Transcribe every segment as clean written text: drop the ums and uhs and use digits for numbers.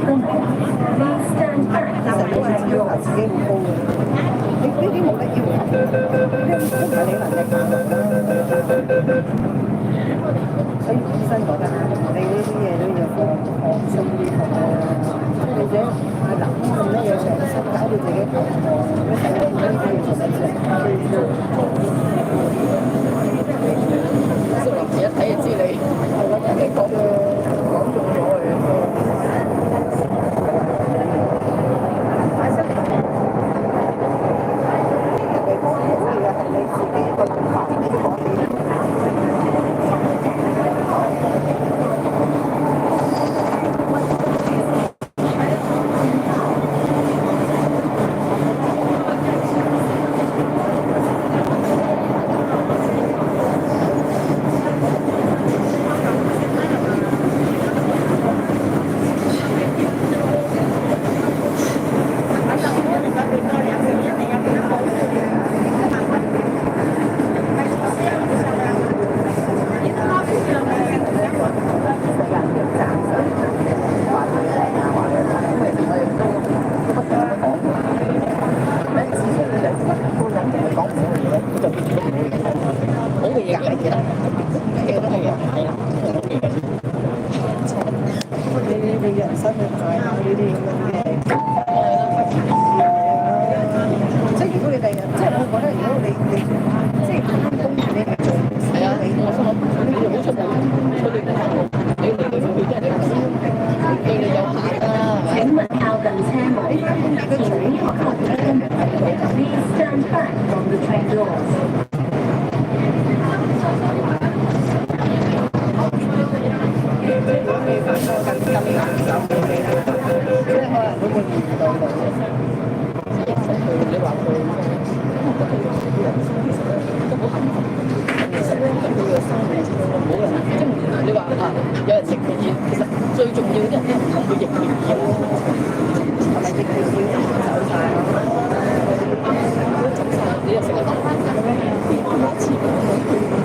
其實你自己要求自己好高嘅，呢啲冇得要求，呢唔係你能力範圍啦。所以醫生講㗎，你呢啲嘢都要放鬆啲學或者係諗咁多嘢上身，搞到自己頭痛，咩細路呢啲嘢做乜啫？小林子一睇就知你係揾人哋講中咗佢。你人生去買下呢啲咁樣嘅，即係如果你第日，即係我覺得如果你即係翻工，你係做係啊，我心諗你哋好出名，佢哋你即係你對你有限啦。請勿靠近車門，請學校跟Please stand back from the train doors。咁難受嘅，即係可能嗰個年代嚟嘅，其實佢你話佢，我覺得啲人其實都好幸福。其實咧，佢嘅生命冇人即係你話啊，有人食佢嘢，其實最重要啲人咧唔係佢疫苗嘢，係咪疫苗要走曬？走曬，你又成日諗翻咁樣，一次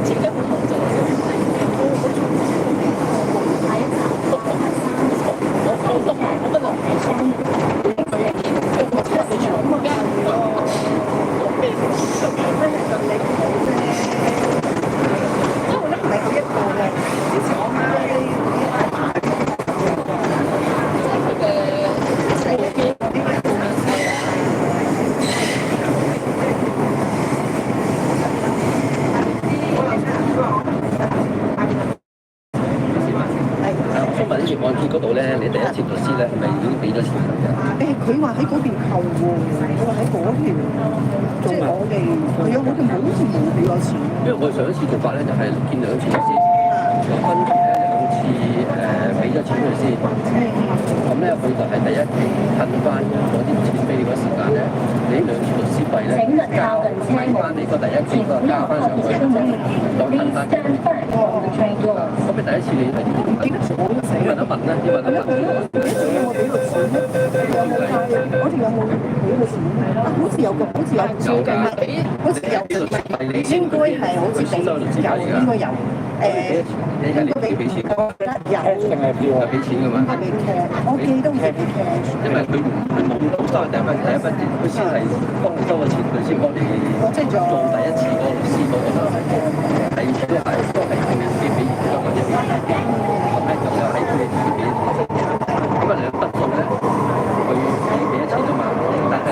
自己好控制。按揭嗰度咧，你第一次律師咧係咪已經俾咗錢㗎？佢話喺嗰邊扣喎，佢話喺嗰條，即係我哋係啊，我哋好似冇俾過錢。因為我上一次做法咧就係見兩次律師，有分2次俾咗錢佢先，咁咧佢就係第一期褪翻嗰啲錢俾你嗰時間咧，你2次律師費咧加翻你個第一期個加翻上去，就褪翻。咁你第一次你係點？記得我都死啦！問一問啦，要問一問。有冇俾過錢咧？有冇派？好似有冇俾過錢？好似有個，好似有最近俾，好似有，應該係好似俾有，應該有。應該俾錢。有定係俾錢㗎嘛？係俾 cash，我記得係俾 cash。因為佢冇收第一筆錢，佢先係幫你收咗錢，佢先幫你即係做第一次嗰個律師嗰個啦。係都係俾俾咗或者俾咁咧就喺佢哋自己俾咁啊兩筆數咧，佢自己俾咗錢啊嘛，但係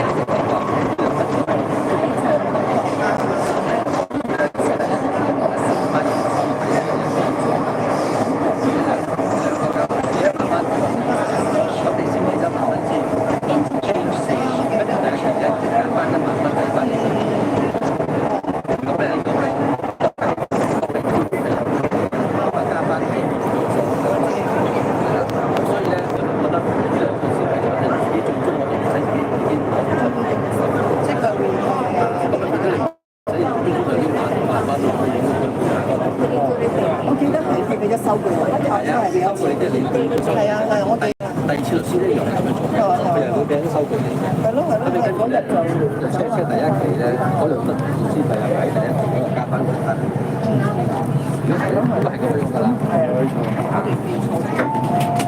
我記得係佢俾咗收據，係啊係啊，我記得。第二次律師咧又係咁樣做，佢又會俾咗收據你。係咯係咯，係嗰日就即係第一期咧，嗰2筆律師費又喺第一期嗰度加翻佢翻。如果係咯，都係咁樣㗎啦。係啊，冇錯。